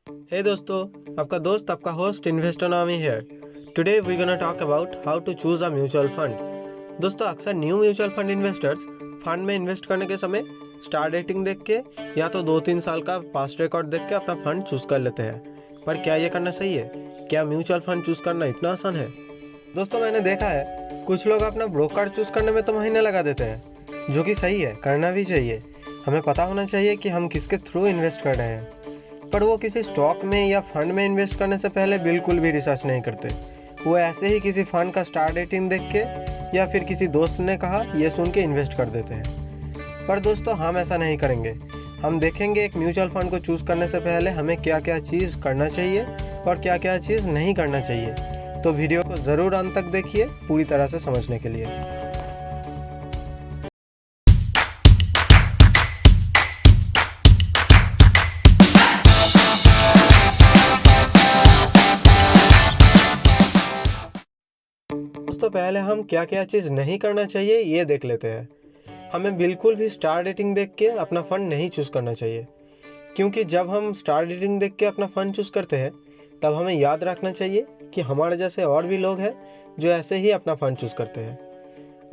हे दोस्तों, आपका दोस्त आपका host Investonomy here. Today we gonna talk about how to choose a mutual fund. दोस्तों, अक्सर new mutual fund investors fund में इन्वेस्ट करने के समय स्टार रेटिंग देख के या तो 2-3 साल का पास्ट रिकॉर्ड देख के अपना फंड चूज कर लेते हैं। पर क्या ये करना सही है? क्या म्यूचुअल फंड चूज करना इतना आसान है? दोस्तों, मैंने देखा है कुछ लोग अपना ब्रोकर चूज करने में तो महीने लगा देते हैं, जो कि सही है, करना भी चाहिए। हमें पता होना चाहिए कि हम किसके थ्रू इन्वेस्ट कर रहे हैं। पर वो किसी स्टॉक में या फंड में इन्वेस्ट करने से पहले बिल्कुल भी रिसर्च नहीं करते। वो ऐसे ही किसी फंड का स्टार रेटिंग देख के या फिर किसी दोस्त ने कहा ये सुन के इन्वेस्ट कर देते हैं। पर दोस्तों, हम ऐसा नहीं करेंगे। हम देखेंगे एक म्यूचुअल फंड को चूज करने से पहले हमें क्या क्या चीज़ करना चाहिए और क्या क्या चीज़ नहीं करना चाहिए। तो वीडियो को ज़रूर अंत तक देखिए पूरी तरह से समझने के लिए। दोस्तों, पहले हम क्या क्या चीज़ नहीं करना चाहिए ये देख लेते हैं। हमें बिल्कुल भी स्टार रेटिंग देख के अपना फंड नहीं चूज़ करना चाहिए, क्योंकि जब हम स्टार रेटिंग देख के अपना फंड चूज़ करते हैं तब हमें याद रखना चाहिए कि हमारे जैसे और भी लोग हैं जो ऐसे ही अपना फंड चूज़ करते हैं।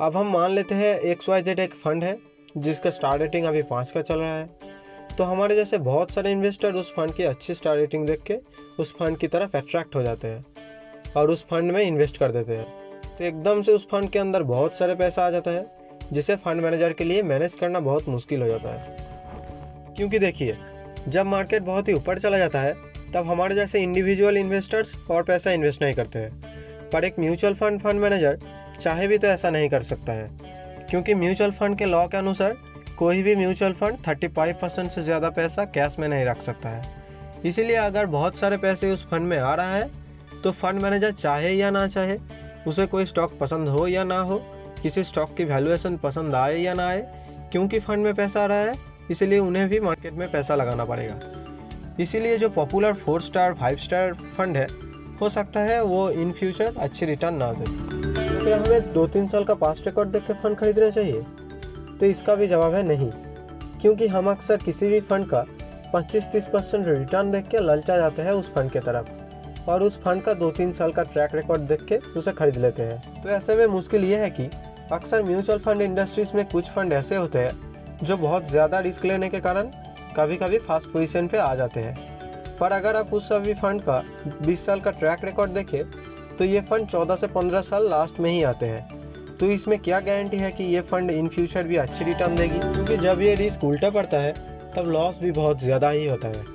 अब हम मान लेते हैं XYZ एक फंड है जिसका स्टार रेटिंग अभी 5 का चल रहा है। तो हमारे जैसे बहुत सारे इन्वेस्टर उस फंड की अच्छी स्टार रेटिंग देख के उस फंड की तरफ अट्रैक्ट हो जाते हैं और उस फंड में इन्वेस्ट कर देते हैं। तो एकदम से उस फंड के अंदर बहुत सारे पैसा आ जाता है, जिसे फंड मैनेजर के लिए मैनेज करना बहुत मुश्किल हो जाता है। क्योंकि देखिए, जब मार्केट बहुत ही ऊपर चला जाता है तब हमारे जैसे इंडिविजुअल इन्वेस्टर्स और पैसा इन्वेस्ट नहीं करते हैं। पर एक म्यूचुअल फंड मैनेजर चाहे भी तो ऐसा नहीं कर सकता है, क्योंकि म्यूचुअल फंड के लॉ के अनुसार कोई भी म्यूचुअल फंड 35% से ज़्यादा पैसा कैश में नहीं रख सकता है। इसीलिए अगर बहुत सारे पैसे उस फंड में आ रहा है तो फंड मैनेजर चाहे या ना चाहे, उसे कोई स्टॉक पसंद हो या ना हो, किसी स्टॉक की वैल्यूएशन पसंद आए या ना आए, क्योंकि फंड में पैसा आ रहा है इसीलिए उन्हें भी मार्केट में पैसा लगाना पड़ेगा। इसीलिए जो पॉपुलर 4 स्टार 5 स्टार फंड है, हो सकता है वो इन फ्यूचर अच्छी रिटर्न ना दे। तो क्या हमें 2-3 साल का पास्ट रिकॉर्ड देख के फंड खरीदना चाहिए? तो इसका भी जवाब है नहीं, क्योंकि हम अक्सर किसी भी फंड का 25-30% रिटर्न देख के ललचा जाते हैं उस फंड के तरफ और उस फंड का 2-3 साल का ट्रैक रिकॉर्ड देख के उसे खरीद लेते हैं। तो ऐसे में मुश्किल ये है कि अक्सर म्यूचुअल फंड इंडस्ट्रीज में कुछ फंड ऐसे होते हैं जो बहुत ज़्यादा रिस्क लेने के कारण कभी कभी फास्ट पोजीशन पे आ जाते हैं। पर अगर आप उस सभी फंड का 20 साल का ट्रैक रिकॉर्ड देखें तो ये फंड 14 से 15 साल लास्ट में ही आते हैं। तो इसमें क्या गारंटी है कि ये फंड इन फ्यूचर भी अच्छी रिटर्न देगी? क्योंकि जब ये रिस्क उल्टा पड़ता है तब लॉस भी बहुत ज़्यादा ही होता है।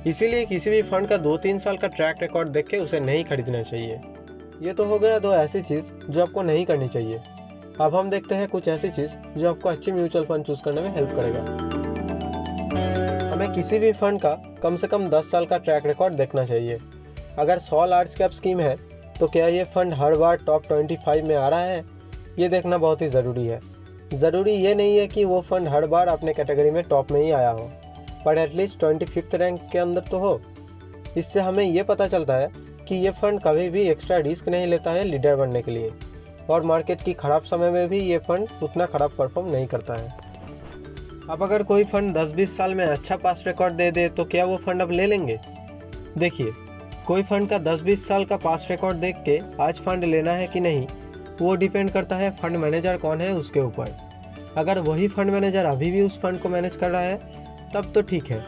इसीलिए किसी भी फंड का 2-3 साल का ट्रैक रिकॉर्ड देख के उसे नहीं खरीदना चाहिए। ये तो हो गया 2 ऐसी चीज़ जो आपको नहीं करनी चाहिए। अब हम देखते हैं कुछ ऐसी चीज़ जो आपको अच्छी म्यूचुअल फंड चूज करने में हेल्प करेगा। हमें किसी भी फंड का कम से कम 10 साल का ट्रैक रिकॉर्ड देखना चाहिए। अगर 100 लार्ज कैप स्कीम है तो क्या ये फंड हर बार टॉप 25 में आ रहा है, ये देखना बहुत ही ज़रूरी है। ज़रूरी ये नहीं है कि वो फंड हर बार अपने कैटेगरी में टॉप में ही आया हो, पर एटलीस्ट 25th रैंक के अंदर तो हो। इससे हमें ये पता चलता है कि ये फंड कभी भी एक्स्ट्रा रिस्क नहीं लेता है लीडर बनने के लिए, और मार्केट की ख़राब समय में भी ये फंड उतना ख़राब परफॉर्म नहीं करता है। अब अगर कोई फंड 10-20 साल में अच्छा पास रिकॉर्ड दे दे तो क्या वो फंड अब ले लेंगे? देखिए, कोई फंड का 10-20 साल का पास रिकॉर्ड देख के आज फंड लेना है कि नहीं, वो डिपेंड करता है फंड मैनेजर कौन है उसके ऊपर। अगर वही फंड मैनेजर अभी भी उस फंड को मैनेज कर रहा है तब तो ठीक है,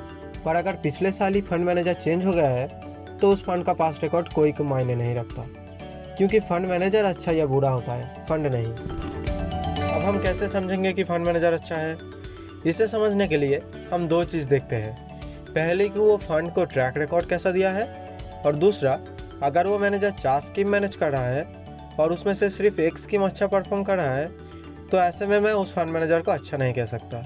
पर अगर पिछले साल ही फंड मैनेजर चेंज हो गया है तो उस फंड का पास्ट रिकॉर्ड कोई मायने नहीं रखता, क्योंकि फंड मैनेजर अच्छा या बुरा होता है, फंड नहीं। अब हम कैसे समझेंगे कि फंड मैनेजर अच्छा है? इसे समझने के लिए हम 2 चीज़ देखते हैं। पहले कि वो फंड को ट्रैक रिकॉर्ड कैसा दिया है, और दूसरा, अगर वो मैनेजर 4 स्कीम मैनेज कर रहा है और उसमें से सिर्फ एक स्कीम अच्छा परफॉर्म कर रहा है, तो ऐसे में मैं उस फंड मैनेजर को अच्छा नहीं कह सकता,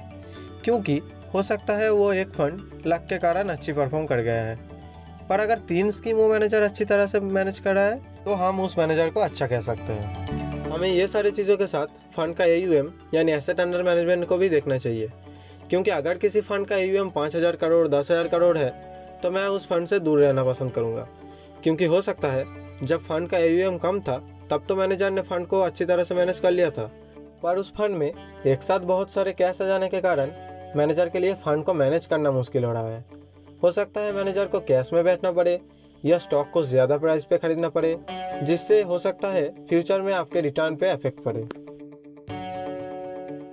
क्योंकि हो सकता है वो एक फंड लक के कारण अच्छी परफॉर्म कर गया है। पर अगर 3 स्कीम वो मैनेजर अच्छी तरह से मैनेज कर रहा है तो हम उस मैनेजर को अच्छा कह सकते हैं। हमें ये सारी चीज़ों के साथ फंड का AUM यानी एसेट अंडर मैनेजमेंट को भी देखना चाहिए, क्योंकि अगर किसी फंड का AUM 5,000 करोड़ 10,000 करोड़ है तो मैं उस फंड से दूर रहना पसंद करूँगा, क्योंकि हो सकता है जब फंड का AUM कम था तब तो मैनेजर ने फंड को अच्छी तरह से मैनेज कर लिया था, पर उस फंड में एक साथ बहुत सारे कैश आ जाने के कारण मैनेजर के लिए फंड को मैनेज करना मुश्किल हो रहा है। हो सकता है मैनेजर को कैश में बैठना पड़े या स्टॉक को ज़्यादा प्राइस पे खरीदना पड़े, जिससे हो सकता है फ्यूचर में आपके रिटर्न पे इफेक्ट पड़े।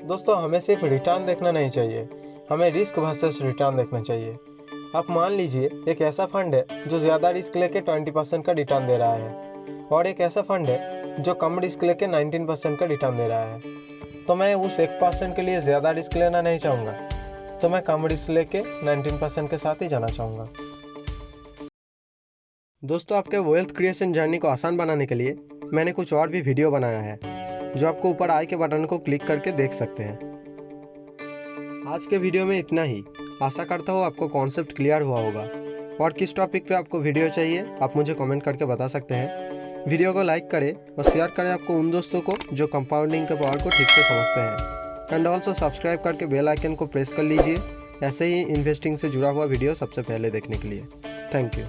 दोस्तों, हमें सिर्फ रिटर्न देखना नहीं चाहिए, हमें रिस्क वर्सेस रिटर्न देखना चाहिए। आप मान लीजिए एक ऐसा फंड है जो ज़्यादा रिस्क लेके 20% का रिटर्न दे रहा है और एक ऐसा फंड है जो कम रिस्क लेके 19% का रिटर्न दे रहा है, तो मैं उस 1% के लिए ज़्यादा रिस्क लेना नहीं चाहूँगा, तो मैं कम रिस्क लेके 19% के साथ ही जाना चाहूँगा। दोस्तों, आपके वेल्थ क्रिएशन जर्नी को आसान बनाने के लिए मैंने कुछ और भी वीडियो बनाया है जो आपको ऊपर आई के बटन को क्लिक करके देख सकते हैं। आज के वीडियो में इतना ही। आशा करता हूँ आपको कॉन्सेप्ट क्लियर हुआ होगा। और किस टॉपिक पे आपको वीडियो चाहिए आप मुझे कमेंट करके बता सकते हैं। वीडियो को लाइक करें और शेयर करें आपको उन दोस्तों को जो कंपाउंडिंग के पावर को ठीक से समझते हैं। एंड ऑल्सो सब्सक्राइब करके बेल आइकन को प्रेस कर लीजिए ऐसे ही इन्वेस्टिंग से जुड़ा हुआ वीडियो सबसे पहले देखने के लिए। Thank you.